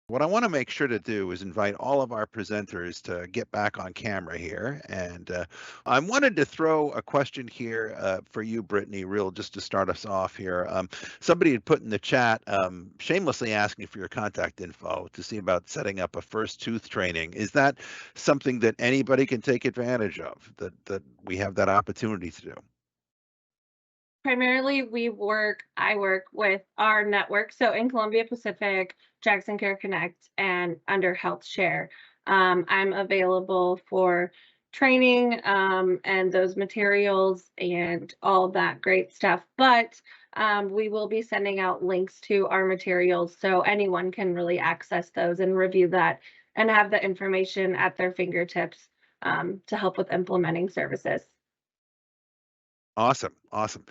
What I want to make sure to do is invite all of our presenters to get back on camera here. And I wanted to throw a question here for you, Brittnay, real just to start us off here. Somebody had put in the chat, shamelessly asking for your contact info to see about setting up a first tooth training. Is that something that anybody can take advantage of, that we have that opportunity to do? Primarily, I work with our network. So in Columbia Pacific, Jackson Care Connect, and under Health Share. I'm available for training and those materials and all that great stuff. But we will be sending out links to our materials so anyone can really access those and review that and have the information at their fingertips to help with implementing services. Awesome, awesome.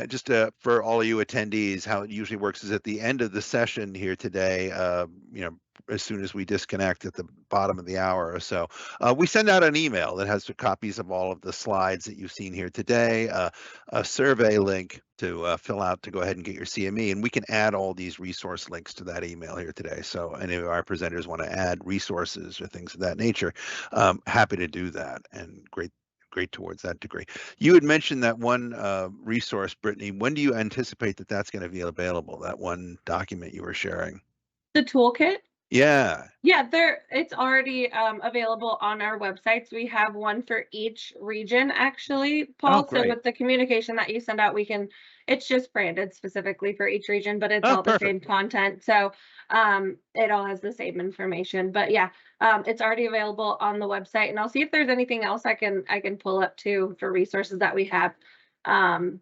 Just for all of you attendees, how it usually works is at the end of the session here today, as soon as we disconnect at the bottom of the hour or so, we send out an email that has the copies of all of the slides that you've seen here today, a survey link to fill out to go ahead and get your CME, and we can add all these resource links to that email here today. So any of our presenters want to add resources or things of that nature, happy to do that, and great towards that degree. You had mentioned that one resource, Brittnay. When do you anticipate that that's going to be available, that one document you were sharing? The toolkit. Yeah. Yeah, it's already available on our websites. We have one for each region, actually, Oh, Paul. So great. with the communication that you send out, it's just branded specifically for each region, but it's Oh, all the perfect. same content. So it all has the same information. But yeah, it's already available on the website. And I'll see if there's anything else I can pull up too for resources that we have. Um,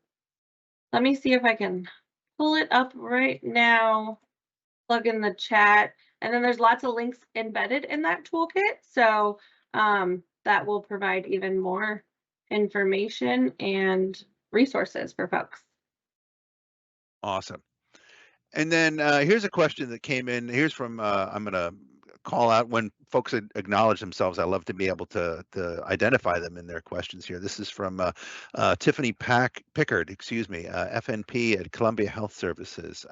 Let me see if I can pull it up right now, plug in the chat. And then there's lots of links embedded in that toolkit. So that will provide even more information and resources for folks. Awesome. And then here's a question that came in. Here's from, I'm going to call out when folks acknowledge themselves. I love to be able to identify them in their questions here. This is from Tiffany Pickard, FNP at Columbia Health Services.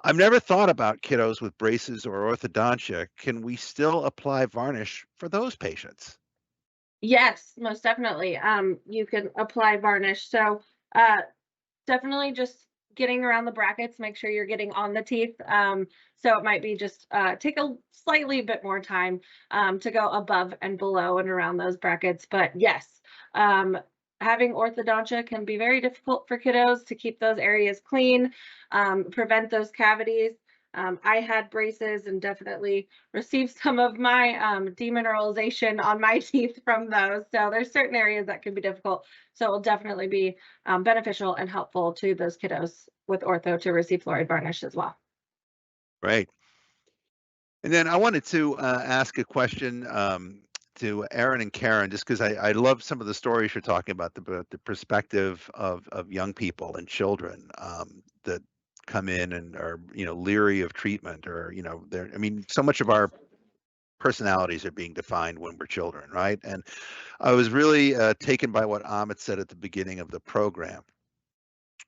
I've never thought about kiddos with braces or orthodontia. Can we still apply varnish for those patients? Yes, most definitely. You can apply varnish. So uh, definitely just getting around the brackets, make sure you're getting on the teeth. So it might be just take a slightly bit more time to go above and below and around those brackets. But yes, having orthodontia can be very difficult for kiddos to keep those areas clean, prevent those cavities. I had braces and definitely received some of my demineralization on my teeth from those. So there's certain areas that can be difficult. So it will definitely be beneficial and helpful to those kiddos with ortho to receive fluoride varnish as well. Right. And then I wanted to ask a question to Erin and Kerrin, just because I love some of the stories you're talking about, the perspective of young people and children that come in and are, leery of treatment, or, I mean, so much of our personalities are being defined when we're children, right? And I was really taken by what Amit said at the beginning of the program,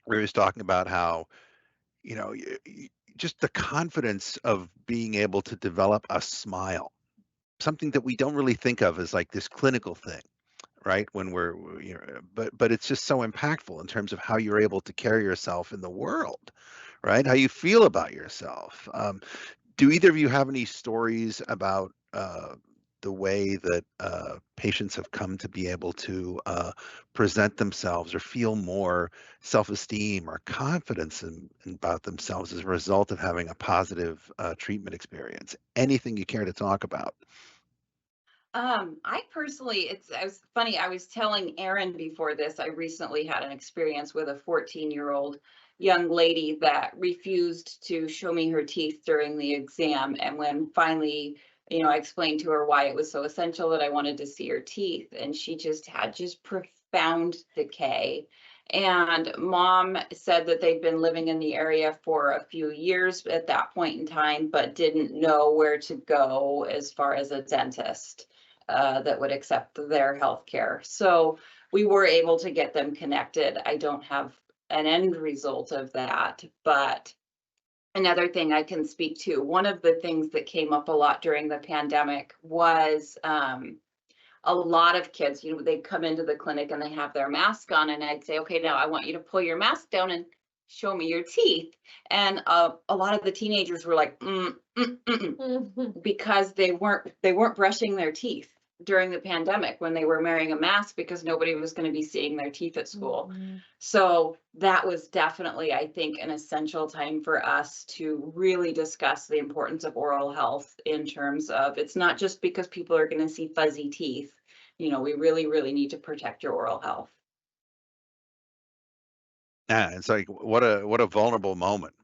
where he was talking about how, just the confidence of being able to develop a smile, something that we don't really think of as like this clinical thing, right? When but it's just so impactful in terms of how you're able to carry yourself in the world, right? How you feel about yourself. Do either of you have any stories about the way that patients have come to be able to present themselves or feel more self-esteem or confidence about themselves as a result of having a positive treatment experience? Anything you care to talk about? I personally, I was funny. I was telling Erin before this, I recently had an experience with a 14-year-old young lady that refused to show me her teeth during the exam. And when finally, I explained to her why it was so essential that I wanted to see her teeth, and she just had profound decay. And mom said that they'd been living in the area for a few years at that point in time, but didn't know where to go as far as a dentist that would accept their health care. So we were able to get them connected. I don't have an end result of that, but another thing I can speak to, one of the things that came up a lot during the pandemic was a lot of kids, they come into the clinic and they have their mask on, and I'd say, okay, now I want you to pull your mask down and show me your teeth. And a lot of the teenagers were like, because they weren't brushing their teeth during the pandemic when they were wearing a mask, because nobody was going to be seeing their teeth at school. So that was definitely, I think, an essential time for us to really discuss the importance of oral health, in terms of, it's not just because people are going to see fuzzy teeth. We really, really need to protect your oral health. Yeah, it's like what a vulnerable moment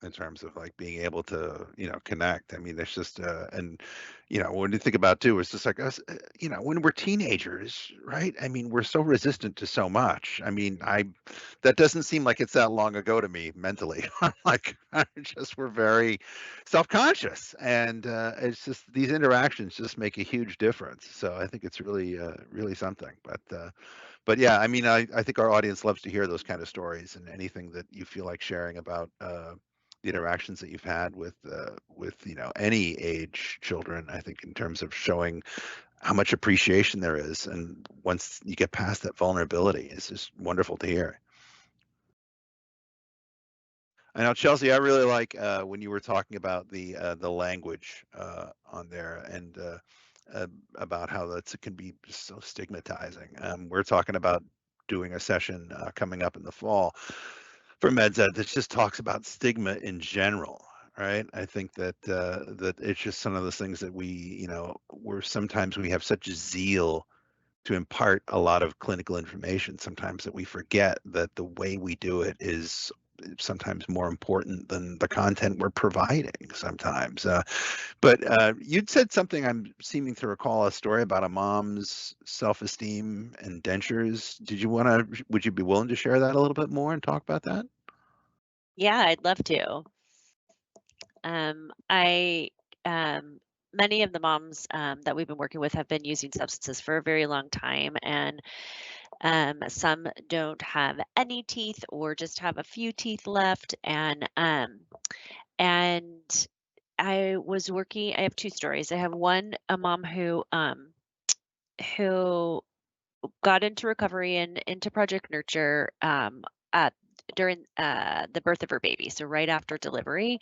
in terms of like being able to connect. I mean, it's just and when you think about too, it's just like us, when we're teenagers, right? I mean, we're so resistant to so much. I mean, that doesn't seem like it's that long ago to me mentally. Like we're very self-conscious, and it's just these interactions just make a huge difference. So I think it's really really something. But yeah, I mean, I think our audience loves to hear those kind of stories, and anything that you feel like sharing about the interactions that you've had with any age children. I think in terms of showing how much appreciation there is, and once you get past that vulnerability, it's just wonderful to hear. I know, Chelsea, I really like when you were talking about the language on there, and about how it can be so stigmatizing. We're talking about doing a session coming up in the fall for Meds Ed that just talks about stigma in general, right? I think that that it's just some of those things that where sometimes we have such zeal to impart a lot of clinical information sometimes that we forget that the way we do it is sometimes more important than the content we're providing sometimes. But you'd said something, I'm seeming to recall a story about a mom's self-esteem and dentures. Would you be willing to share that a little bit more and talk about that? Yeah, I'd love to. Many of the moms that we've been working with have been using substances for a very long time, and some don't have any teeth or just have a few teeth left. And I have two stories. I have a mom who got into recovery and into Project Nurture during the birth of her baby, so right after delivery.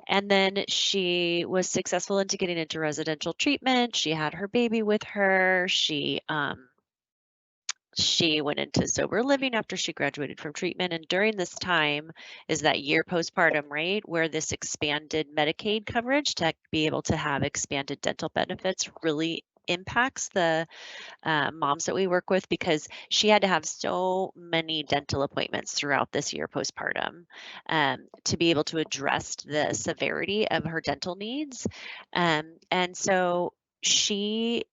And then she was successful into getting into residential treatment. She had her baby with her. She went into sober living after she graduated from treatment. And during this time is that year postpartum, right, where this expanded Medicaid coverage to be able to have expanded dental benefits really impacts the moms that we work with, because she had to have so many dental appointments throughout this year postpartum to be able to address the severity of her dental needs. And so we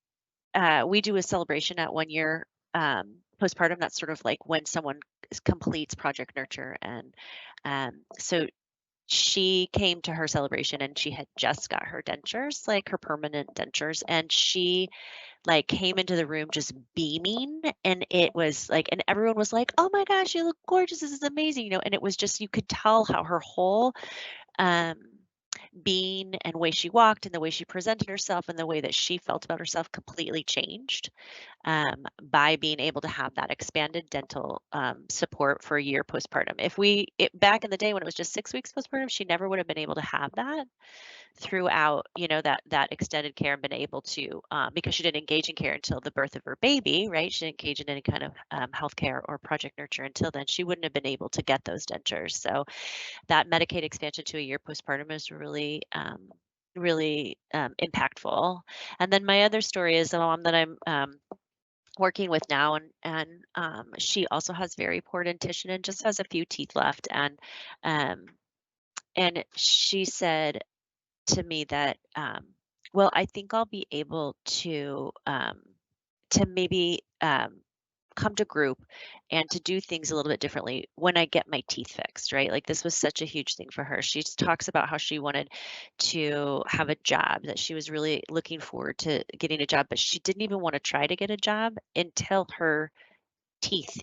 do a celebration at 1 year postpartum. That's sort of like when someone completes Project Nurture. And so she came to her celebration and she had just got her dentures, like her permanent dentures, and she like came into the room just beaming, and it was like, and everyone was like, oh my gosh, you look gorgeous, this is amazing, and it was just, you could tell how her whole being and way she walked and the way she presented herself and the way that she felt about herself completely changed by being able to have that expanded dental support for a year postpartum. Back in the day when it was just 6 weeks postpartum, she never would have been able to have that throughout, that extended care, and been able to, because she didn't engage in care until the birth of her baby, right? She didn't engage in any kind of healthcare or Project Nurture until then. She wouldn't have been able to get those dentures. So that Medicaid expansion to a year postpartum is really, really impactful. And then my other story is the mom that I'm working with now, and she also has very poor dentition and just has a few teeth left. And she said to me that, well, I think I'll be able to maybe come to group and to do things a little bit differently when I get my teeth fixed, right? Like, this was such a huge thing for her. She talks about how she wanted to have a job, that she was really looking forward to getting a job, but she didn't even want to try to get a job until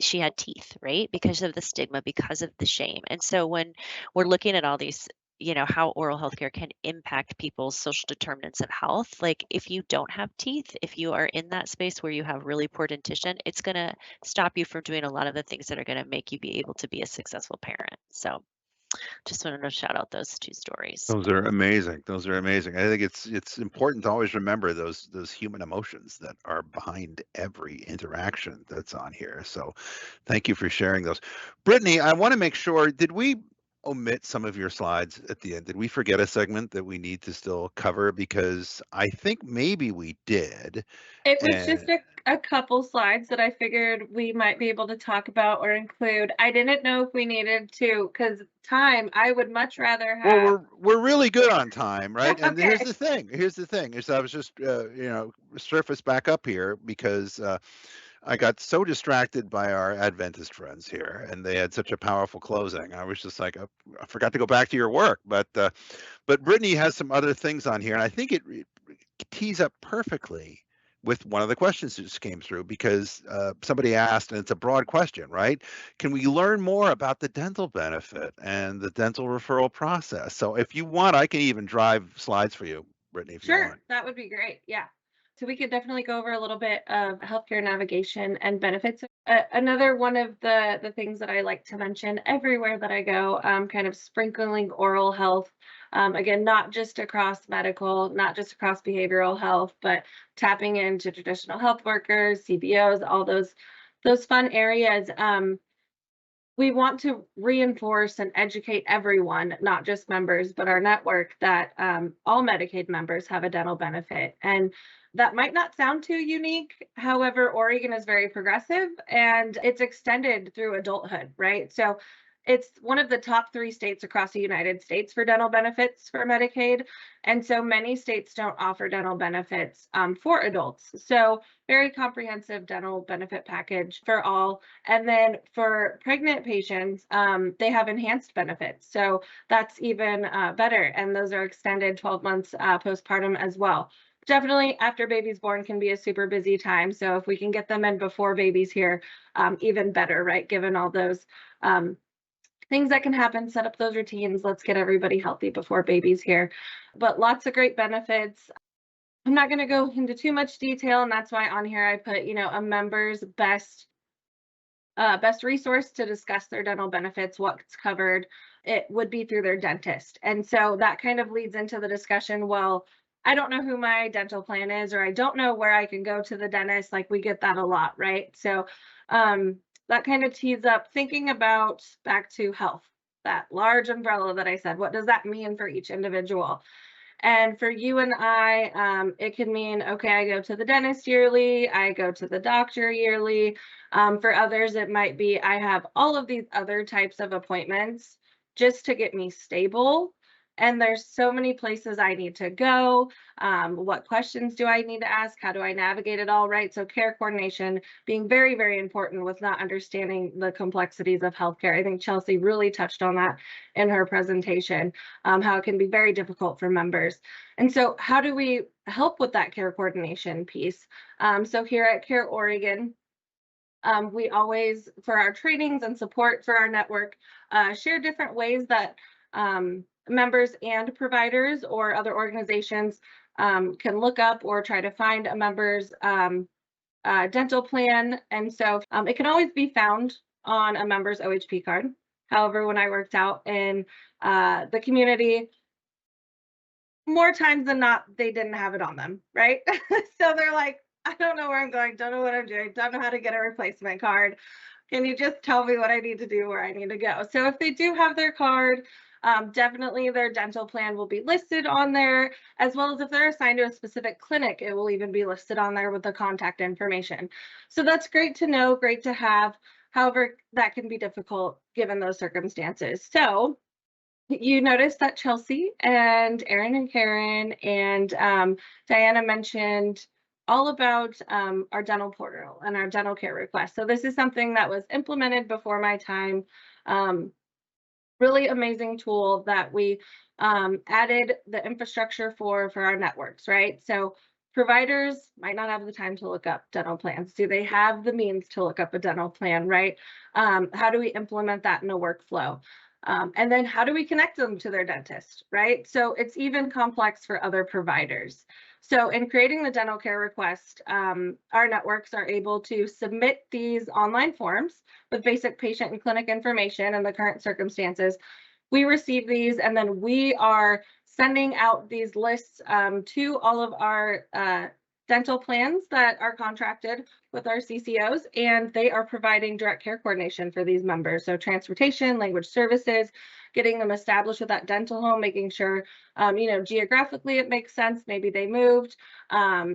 she had teeth, right? Because of the stigma, because of the shame. And so when we're looking at all these how oral health care can impact people's social determinants of health. Like if you don't have teeth, if you are in that space where you have really poor dentition, it's going to stop you from doing a lot of the things that are going to make you be able to be a successful parent. So just wanted to shout out those two stories. Those are amazing. Those are amazing. I think it's important to always remember those human emotions that are behind every interaction that's on here. So thank you for sharing those. Brittnay, I want to make sure, did we omit some of your slides at the end? Did we forget a segment that we need to still cover? Because I think maybe we did. It was just a couple slides that I figured we might be able to talk about or include. I didn't know if we needed to, because time, I would much rather have. Well, we're really good on time, right? And here's Okay. the thing. Here's the thing. Is I was just surface back up here because I got so distracted by our Adventist friends here, and they had such a powerful closing. I was just like, I forgot to go back to your work. But Brittnay has some other things on here, and I think it tees up perfectly with one of the questions that just came through, because somebody asked, and it's a broad question, right? Can we learn more about the dental benefit and the dental referral process? So if you want, I can even drive slides for you, Brittnay, if you Sure, want. that would be great. Yeah. So we could definitely go over a little bit of healthcare navigation and benefits. Another one of the things that I like to mention everywhere that I go, kind of sprinkling oral health. Again, not just across medical, not just across behavioral health, but tapping into traditional health workers, CBOs, all those fun areas. We want to reinforce and educate everyone, not just members, but our network, that all Medicaid members have a dental benefit. And that might not sound too unique. However, Oregon is very progressive and it's extended through adulthood, right? So it's one of the top 3 states across the United States for dental benefits for Medicaid. And so many states don't offer dental benefits for adults. So very comprehensive dental benefit package for all. And then for pregnant patients, they have enhanced benefits. So that's even better. And those are extended 12 months postpartum as well. Definitely after baby's born can be a super busy time. So if we can get them in before baby's here, even better, right? Given all those things that can happen, set up those routines. Let's get everybody healthy before baby's here. But lots of great benefits. I'm not going to go into too much detail, and that's why on here I put, a member's best resource to discuss their dental benefits, what's covered. It would be through their dentist. And so that kind of leads into the discussion, well, I don't know who my dental plan is, or I don't know where I can go to the dentist. Like, we get that a lot, right? So that kind of tees up thinking about back to health, that large umbrella that I said. What does that mean for each individual? And for you and I, it can mean, okay, I go to the dentist yearly, I go to the doctor yearly. For others, it might be, I have all of these other types of appointments just to get me stable. And there's so many places I need to go. What questions do I need to ask? How do I navigate it all, right? So care coordination being very, very important with not understanding the complexities of healthcare. I think Chelsea really touched on that in her presentation, how it can be very difficult for members. And so how do we help with that care coordination piece? So here at CareOregon, we always, for our trainings and support for our network, share different ways that members and providers or other organizations can look up or try to find a member's dental plan. And so it can always be found on a member's OHP card. However, when I worked out in the community, more times than not, they didn't have it on them, right? So they're like, I don't know where I'm going, don't know what I'm doing, don't know how to get a replacement card. Can you just tell me what I need to do, where I need to go? So if they do have their card, definitely their dental plan will be listed on there, as well as if they're assigned to a specific clinic, it will even be listed on there with the contact information. So that's great to know, great to have. However, that can be difficult given those circumstances. So you noticed that Chelsea and Erin and Kerrin and Diana mentioned all about our dental portal and our dental care request. So this is something that was implemented before my time. Really amazing tool that we added the infrastructure for our networks, right? So providers might not have the time to look up dental plans. Do they have the means to look up a dental plan, right? How do we implement that in a workflow? And then how do we connect them to their dentist, right? So it's even complex for other providers. So in creating the dental care request, our networks are able to submit these online forms with basic patient and clinic information and the current circumstances. We receive these, and then we are sending out these lists to all of our dental plans that are contracted with our CCOs, and they are providing direct care coordination for these members. So transportation, language services, getting them established with that dental home, making sure, geographically it makes sense. Maybe they moved,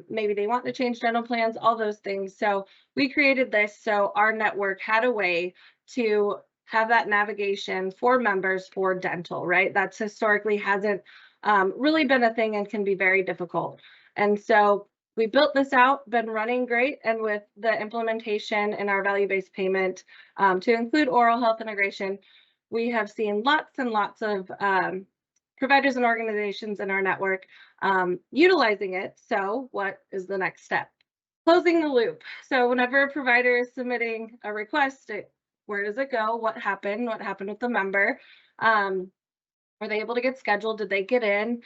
maybe they want to change dental plans, all those things. So we created this so our network had a way to have that navigation for members for dental, right? That's historically hasn't really been a thing and can be very difficult. And so we built this out, been running great, and with the implementation in our value-based payment to include oral health integration, we have seen lots and lots of providers and organizations in our network utilizing it. So what is the next step? Closing the loop. So whenever a provider is submitting a request, where does it go? What happened? What happened with the member? Were they able to get scheduled? Did they get in?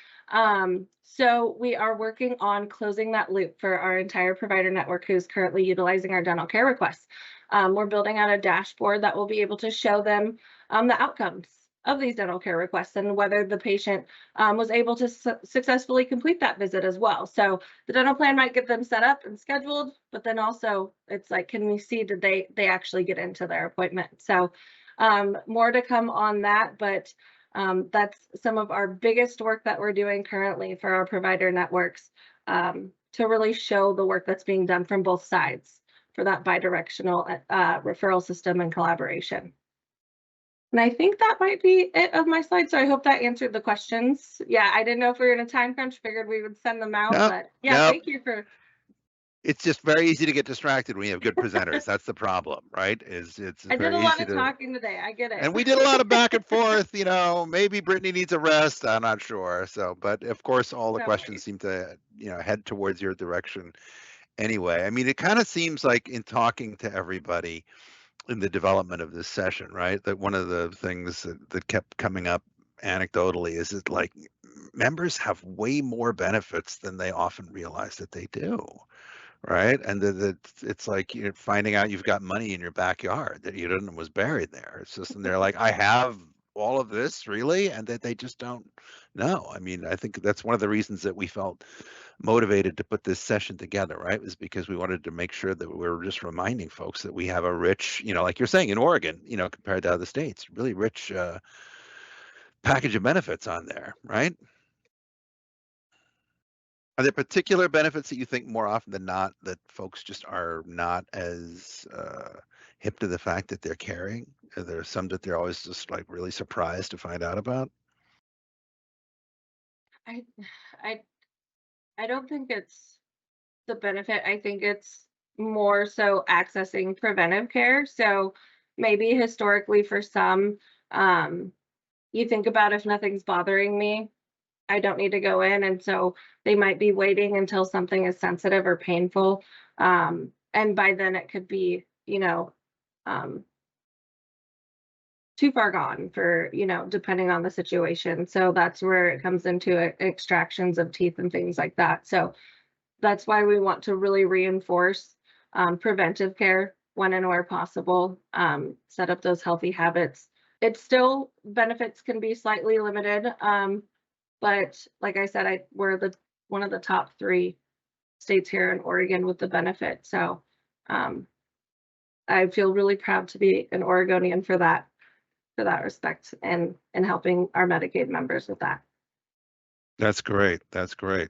So we are working on closing that loop for our entire provider network who's currently utilizing our dental care requests. We're building out a dashboard that will be able to show them the outcomes of these dental care requests and whether the patient was able to successfully complete that visit as well. So the dental plan might get them set up and scheduled, but then also it's like, can we see, did they actually get into their appointment? So more to come on that, but that's some of our biggest work that we're doing currently for our provider networks to really show the work that's being done from both sides for that bidirectional referral system and collaboration. And I think that might be it of my slides. So I hope that answered the questions. Yeah, I didn't know if we were in a time crunch, figured we would send them out, but yeah, thank you for. It's just very easy to get distracted when you have good presenters. That's the problem, right? It's I did very a lot easy of to talking today. I get it. And we did a lot of back and forth, maybe Brittnay needs a rest. I'm not sure. So, but of course, all the No questions worries. seem to, head towards your direction anyway. I mean, it kind of seems like in talking to everybody in the development of this session, right, that one of the things that kept coming up anecdotally is that like members have way more benefits than they often realize that they do. Right. And it's like you're finding out you've got money in your backyard that you didn't know was buried there. It's just, and they're like, I have all of this really, and that they just don't know. I mean, I think that's one of the reasons that we felt motivated to put this session together, right? Was because we wanted to make sure that we were just reminding folks that we have a rich, like you're saying in Oregon, compared to other states, really rich package of benefits on there, right? Are there particular benefits that you think more often than not that folks just are not as hip to the fact that they're carrying? Are there some that they're always just like really surprised to find out about? I don't think it's the benefit. I think it's more so accessing preventive care. So maybe historically for some, you think about if nothing's bothering me, I don't need to go in. And so they might be waiting until something is sensitive or painful. And by then it could be, too far gone for, depending on the situation. So that's where it comes into extractions of teeth and things like that. So that's why we want to really reinforce preventive care when and where possible, set up those healthy habits. It's still, benefits can be slightly limited, but like I said, we're one of the top 3 states here in Oregon with the benefit. So I feel really proud to be an Oregonian for that respect and helping our Medicaid members with that. That's great. That's great.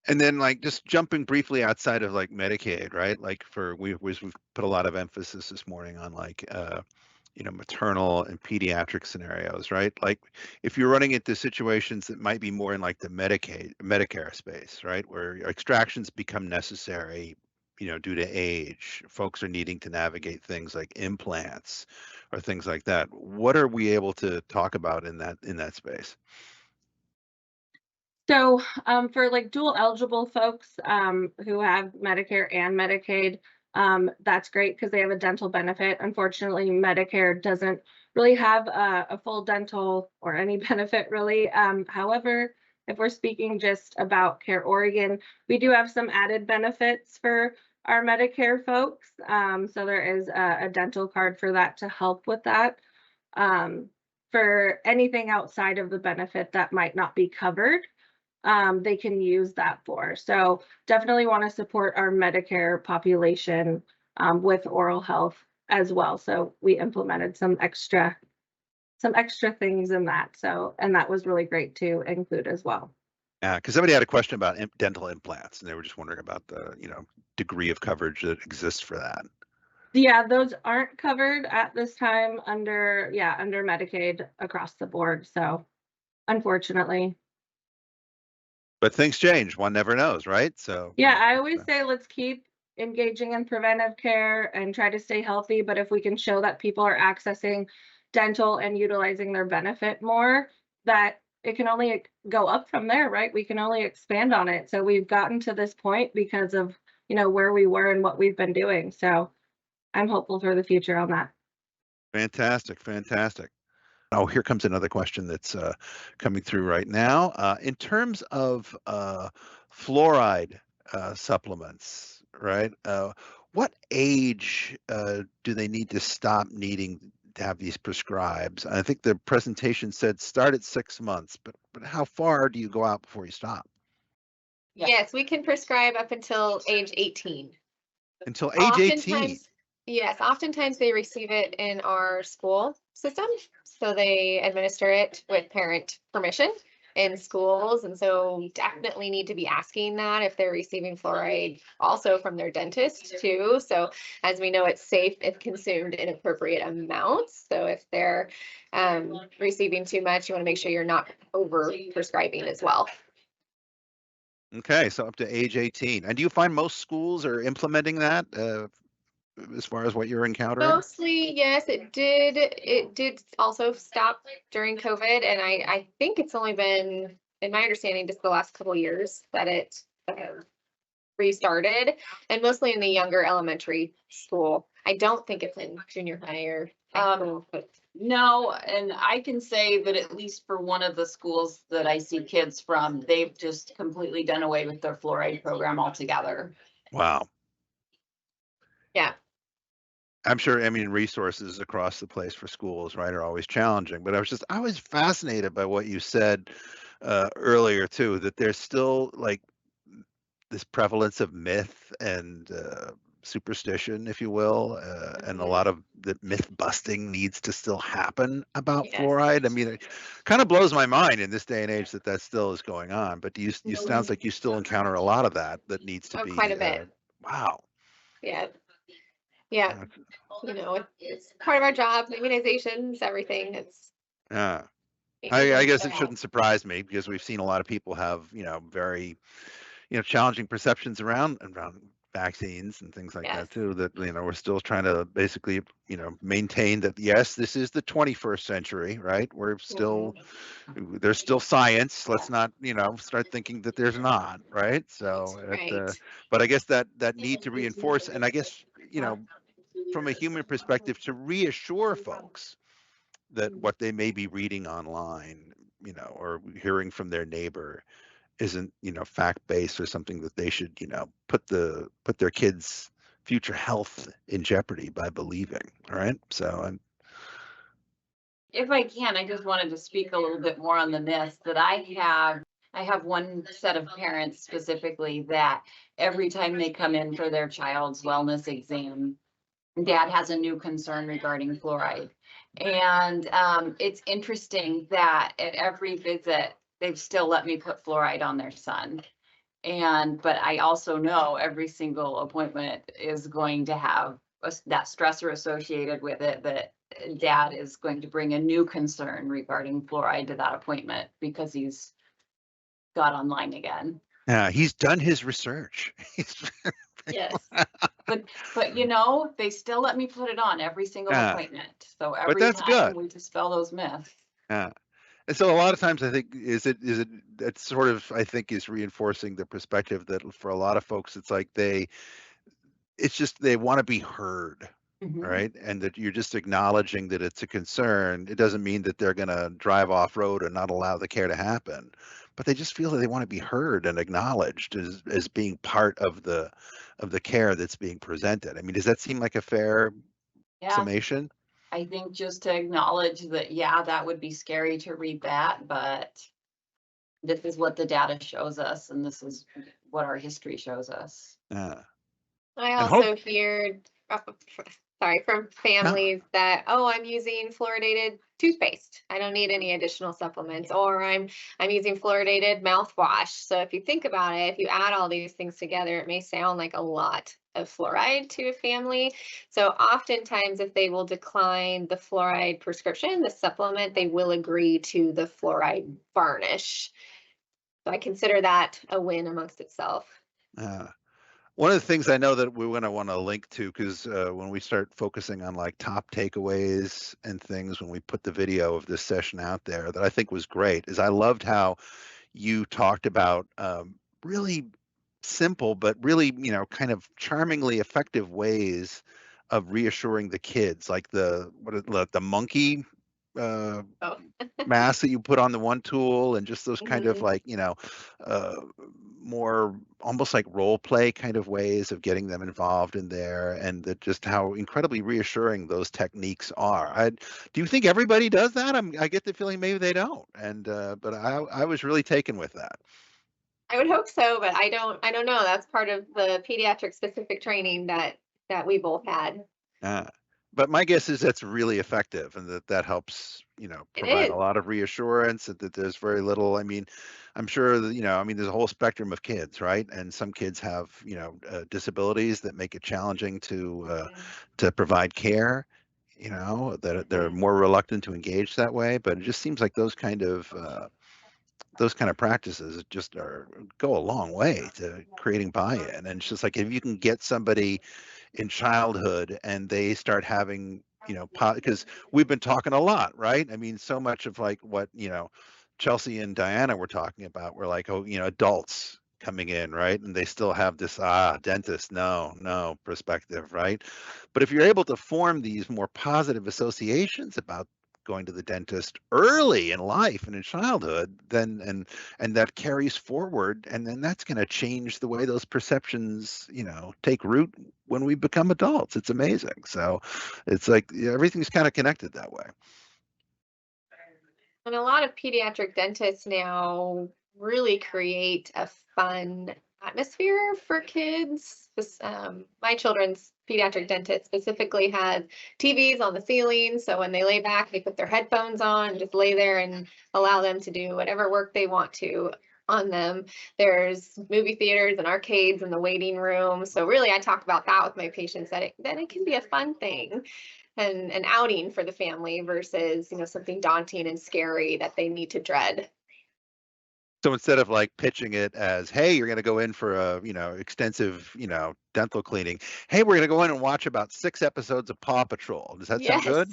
And then like just jumping briefly outside of like Medicaid, right? Like we've put a lot of emphasis this morning on like maternal and pediatric scenarios, right? Like if you're running into situations that might be more in like the Medicare space, right? Where extractions become necessary, due to age, folks are needing to navigate things like implants or things like that. What are we able to talk about in that space? So for like dual eligible folks who have Medicare and Medicaid, that's great because they have a dental benefit. Unfortunately, Medicare doesn't really have a full dental or any benefit really. However, if we're speaking just about CareOregon, we do have some added benefits for our Medicare folks. So there is a dental card for that to help with that. For anything outside of the benefit that might not be covered, they can use that for. So definitely want to support our Medicare population with oral health as well. So we implemented some extra things in that. So, and that was really great to include as well. Yeah, because somebody had a question about dental implants, and they were just wondering about the degree of coverage that exists for that. Yeah, those aren't covered at this time under Medicaid across the board. So unfortunately. But things change. One never knows, right? So Yeah, I always say let's keep engaging in preventive care and try to stay healthy. But if we can show that people are accessing dental and utilizing their benefit more, that it can only go up from there, right? We can only expand on it. So we've gotten to this point because of, where we were and what we've been doing. So I'm hopeful for the future on that. Fantastic, fantastic. Oh, here comes another question that's coming through right now. In terms of fluoride supplements, right? What age do they need to stop needing to have these prescribed? I think the presentation said start at 6 months, but how far do you go out before you stop? Yeah. Yes, we can prescribe up until age 18. Until age 18? Yes, oftentimes they receive it in our school system. So they administer it with parent permission in schools. And so definitely need to be asking that if they're receiving fluoride also from their dentist too. So as we know, it's safe if consumed in appropriate amounts. So if they're receiving too much, you want to make sure you're not over prescribing as well. Okay, so up to age 18. And do you find most schools are implementing that as far as what you're encountering? Mostly, yes, it did also stop during COVID. And I think it's only been, in my understanding, just the last couple of years that it restarted, and mostly in the younger elementary school. I don't think it's in junior high or high school, but No, and I can say that at least for one of the schools that I see kids from, they've just completely done away with their fluoride program altogether. Wow. yeah. I'm sure, resources across the place for schools, right, are always challenging. But I was fascinated by what you said earlier too, that there's still like this prevalence of myth and superstition, if you will, and a lot of the myth busting needs to still happen about Yes. fluoride. It kind of blows my mind in this day and age that still is going on. But you sounds like you still encounter a lot of that needs to be Quite a bit. Wow. Yeah. It's part of our job, immunizations, everything. It's Yeah. I guess it shouldn't surprise me because we've seen a lot of people have, very, challenging perceptions around vaccines and things like that too, that, we're still trying to basically, maintain that, yes, this is the 21st century, right? We're still, there's still science. Let's not, start thinking that there's not, right? So, right. but I guess that need to reinforce, and I guess, from a human perspective, to reassure folks that what they may be reading online, or hearing from their neighbor isn't, fact-based or something that they should, put their kids' future health in jeopardy by believing, right? So If I can, I just wanted to speak a little bit more on the myths that I have one set of parents specifically that every time they come in for their child's wellness exam, dad has a new concern regarding fluoride. And it's interesting that at every visit, they've still let me put fluoride on their son. But I also know every single appointment is going to have that stressor associated with it, that dad is going to bring a new concern regarding fluoride to that appointment because he's got online again. yeah, he's done his research. Yes. But they still let me put it on every single appointment. So every that's time good. we dispel those myths. Yeah. And so a lot of times I think that sort of, I think, is reinforcing the perspective that for a lot of folks, it's like they want to be heard, Mhm. right? And that you're just acknowledging that it's a concern. It doesn't mean that they're going to drive off road and not allow the care to happen, but they just feel that they want to be heard and acknowledged as being part of the care that's being presented. I mean, does that seem like a fair Yeah, summation? I think just to acknowledge that, yeah, that would be scary to read that, but this is what the data shows us, and this is what our history shows us. Yeah. I And hope- also hear, from families that, oh, I'm using fluoridated toothpaste. I don't need any additional supplements, or I'm using fluoridated mouthwash. So if you think about it, if you add all these things together, it may sound like a lot of fluoride to a family. So oftentimes, if they will decline the fluoride prescription, the supplement, they will agree to the fluoride varnish. So I consider that a win amongst itself. One of the things I know that we're going to want to link to, because when we start focusing on like top takeaways and things, when we put the video of this session out there, that I think was great, is I loved how you talked about really simple, but really, kind of charmingly effective ways of reassuring the kids, like the monkey Oh. mask that you put on the one tool, and just those kind of Mhm. like, more almost like role play kind of ways of getting them involved in there, and that just how incredibly reassuring those techniques are. Do you think everybody does that? I get the feeling maybe they don't, and but I was really taken with that. I would hope so, but I don't know. That's part of the pediatric specific training that we both had. But my guess is that's really effective, and that helps, It provide is. a lot of reassurance, and that there's very little. I mean, I'm sure that, there's a whole spectrum of kids, right? And some kids have, disabilities that make it challenging to provide care, that they're more reluctant to engage that way. But it just seems like those kind of practices just go a long way to creating buy-in. And it's just like, if you can get somebody in childhood and they start having, because we've been talking a lot, right? I mean, so much of like what, Chelsea and Diana were talking about, were like, oh, adults coming in, right? And they still have this, dentist, no perspective, right? But if you're able to form these more positive associations about going to the dentist early in life and in childhood, then and that carries forward, and then that's going to change the way those perceptions, take root when we become adults. It's amazing. So it's like everything's kind of connected that way. And a lot of pediatric dentists now really create a fun atmosphere for kids. My children's pediatric dentist specifically had TVs on the ceiling, so when they lay back, they put their headphones on and just lay there and allow them to do whatever work they want to on them. There's movie theaters and arcades in the waiting room. So really, I talk about that with my patients, that it can be a fun thing and an outing for the family versus, something daunting and scary that they need to dread. So instead of like pitching it as, hey, you're going to go in for a, extensive, dental cleaning. Hey, we're going to go in and watch about 6 episodes of Paw Patrol. Does that sound good?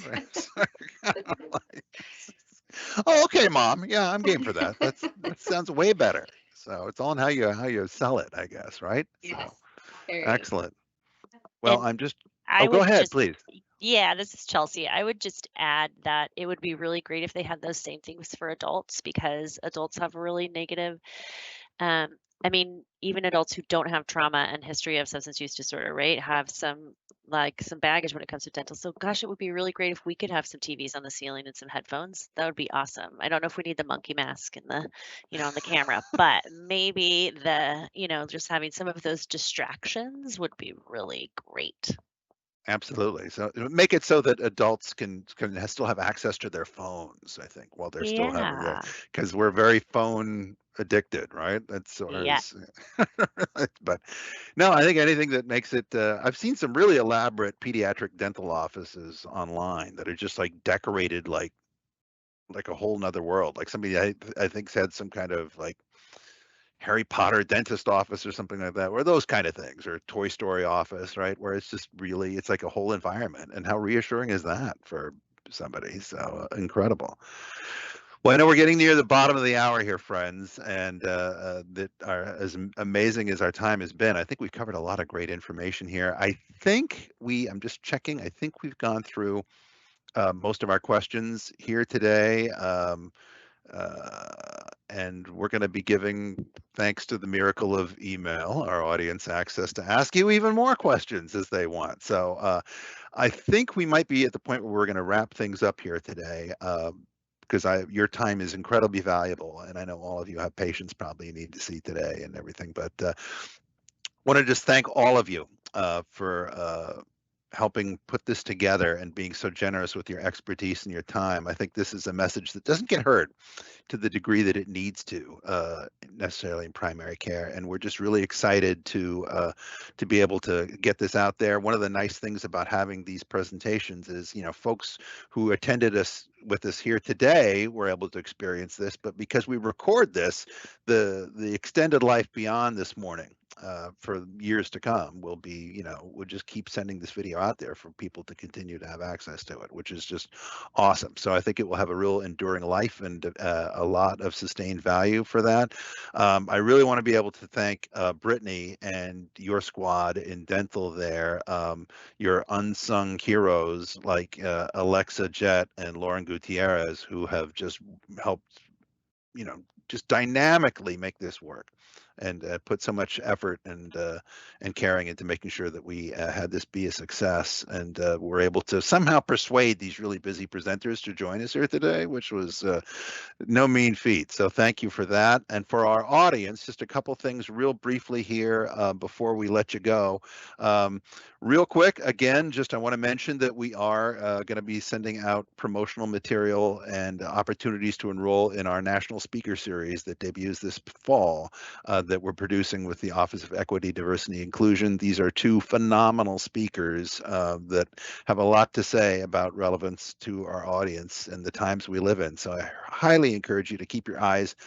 Oh, okay, Mom. Yeah, I'm game for that. That sounds way better. So it's all in how you sell it, I guess, right? Yes. So excellent. Well, And oh, go ahead, please. Yeah, this is Chelsea. I would just add that it would be really great if they had those same things for adults, because adults have a really negative, I mean, even adults who don't have trauma and history of substance use disorder, right, have some baggage when it comes to dental. So gosh, it would be really great if we could have some TVs on the ceiling and some headphones. That would be awesome. I don't know if we need the monkey mask and the, on the camera, but maybe just having some of those distractions would be really great. Absolutely. So make it so that adults can still have access to their phones, I think, while they're still having Yeah. because we're very phone addicted, right? That's Yes. but no, I think anything that makes it, I've seen some really elaborate pediatric dental offices online that are just like decorated like a whole nother world. Like somebody I think had some kind of like Harry Potter dentist office or something like that, or those kind of things, or Toy Story office, right? Where it's just really, it's like a whole environment. And how reassuring is that for somebody? So incredible. Well, I know we're getting near the bottom of the hour here, friends, and that are as amazing as our time has been. I think we've covered a lot of great information here. I'm just checking. I think we've gone through most of our questions here today. And we're going to be giving, thanks to the miracle of email, our audience access to ask you even more questions as they want. So I think we might be at the point where we're going to wrap things up here today. Because your time is incredibly valuable, and I know all of you have patients probably you need to see today and everything. But want to just thank all of you for helping put this together and being so generous with your expertise and your time. I think this is a message that doesn't get heard to the degree that it needs to necessarily in primary care, and we're just really excited to be able to get this out there. One of the nice things about having these presentations is, folks who attended us with us here today were able to experience this, but because we record this, the extended life beyond this morning for years to come will be, we'll just keep sending this video out there for people to continue to have access to it, which is just awesome. So I think it will have a real enduring life and a lot of sustained value for that. I really want to be able to thank Brittnay and your squad in dental there, your unsung heroes like Alexa Jett and Lauren Gutierrez, who have just helped, just dynamically make this work and put so much effort and caring into making sure that we had this be a success, and we're able to somehow persuade these really busy presenters to join us here today, which was no mean feat. So thank you for that. And for our audience, just a couple things real briefly here before we let you go. Real quick, again, I want to mention that we are going to be sending out promotional material and opportunities to enroll in our National Speaker Series that debuts this fall that we're producing with the Office of Equity, Diversity, Inclusion. These are two phenomenal speakers that have a lot to say about relevance to our audience and the times we live in. So I highly encourage you to keep your eyes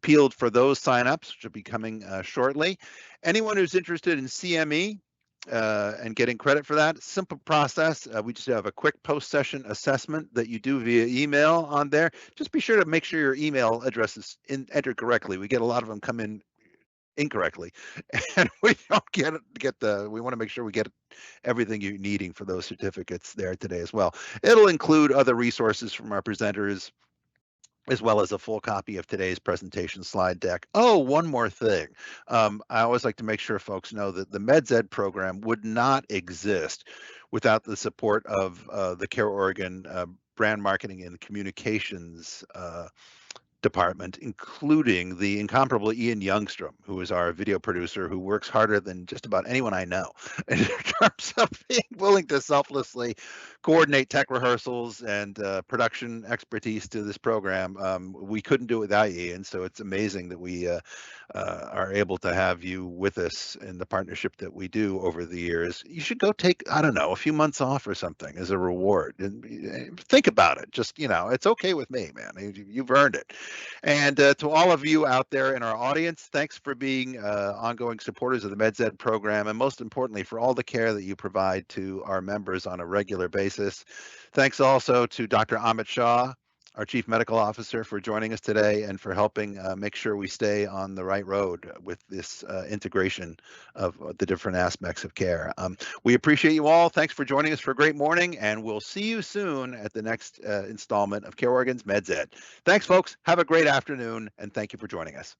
peeled for those signups, which will be coming shortly. Anyone who's interested in CME, and getting credit for that, simple process. We just have a quick post-session assessment that you do via email on there. Just be sure to make sure your email address is entered correctly. We get a lot of them come in incorrectly, and we don't we want to make sure we get everything you're needing for those certificates there today as well. It'll include other resources from our presenters, as well as a full copy of today's presentation slide deck. Oh, one more thing. I always like to make sure folks know that the Meds Ed program would not exist without the support of the CareOregon brand marketing and communications department, including the incomparable Ian Youngstrom, who is our video producer, who works harder than just about anyone I know in terms of being willing to selflessly coordinate tech rehearsals and production expertise to this program. We couldn't do it without you, Ian, so it's amazing that we are able to have you with us in the partnership that we do over the years. You should go take, I don't know, a few months off or something as a reward. And think about it. Just, it's okay with me, man. You've earned it. And to all of you out there in our audience, thanks for being ongoing supporters of the Meds Ed program, and most importantly, for all the care that you provide to our members on a regular basis. Thanks also to Dr. Amit Shah, our Chief Medical Officer, for joining us today and for helping make sure we stay on the right road with this integration of the different aspects of care. We appreciate you all. Thanks for joining us for a great morning, and we'll see you soon at the next installment of CareOregon's Meds Ed. Thanks, folks. Have a great afternoon, and thank you for joining us.